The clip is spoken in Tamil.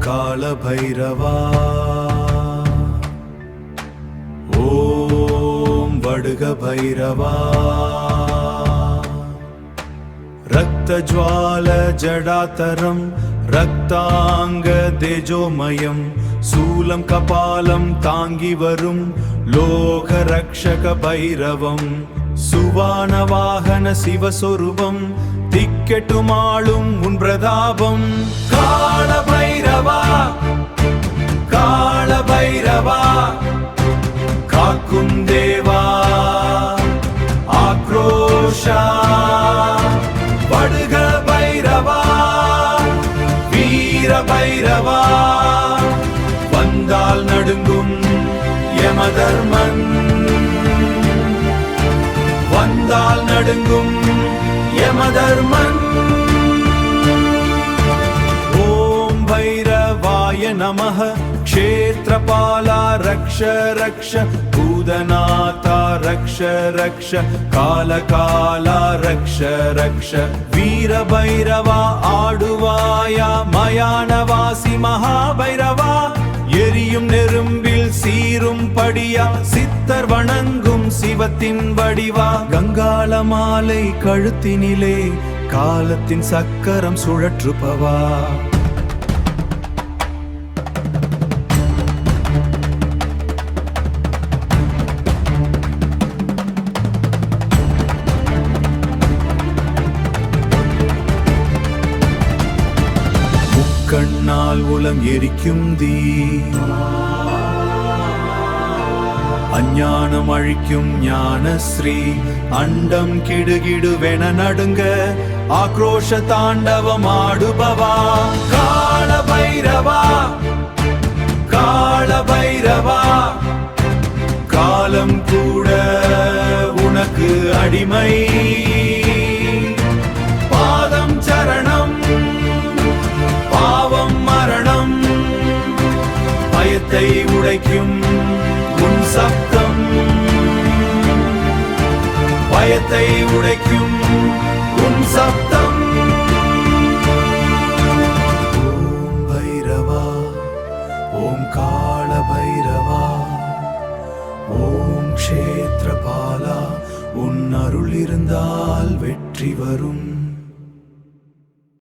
கால பைரவா ஓம் வடுக பைரவா ரக்த ஜ்வால ஜடாதரம் ரக்தாங்க தேஜோமயம் சூலம் கபாலம் தாங்கி வரும் லோக ரக்ஷக பைரவம் சுவான வாகன சிவஸ்வரூபம் திக்கெட்டுமாளும் உன் பிரதாபம் கால பைரவா கால பைரவா காக்கும் தேவா ஆக்ரோஷா வடுக பைரவா வீர பைரவா வந்தால் நடுங்கும் யமதர்மன் வந்தால் நடுங்கும் யமதர்மன் ஓம் பைரவாய நமः क्षेत्रपाला रक्ष रक्ष भूतनाथा रक्ष रक्ष कालकाला रक्ष रक्ष वीरभैरवा आडुवाया मयानवासी महाभैरवा எரியும் நெரும்பில் சீரும் படியா சித்தர் வணங்கும் சிவத்தின் வடிவா கங்காள மாலை கழுத்தினிலே காலத்தின் சக்கரம் சுழற்றுபவா கண்ணால் உலம் எரிக்கும் தீ அஞ்ஞானம் அழிக்கும் ஞானஸ்ரீ அண்டம் கிடுகிடுவென நடுங்க ஆக்ரோஷ தாண்டவம் ஆடுபவா கால பைரவா கால பைரவா காலம் கூட உனக்கு அடிமை பாதம் சரணம் பாவம் மரணம் பயத்தை உடைக்கும் உன் சப்தம் பயத்தை உடைக்கும்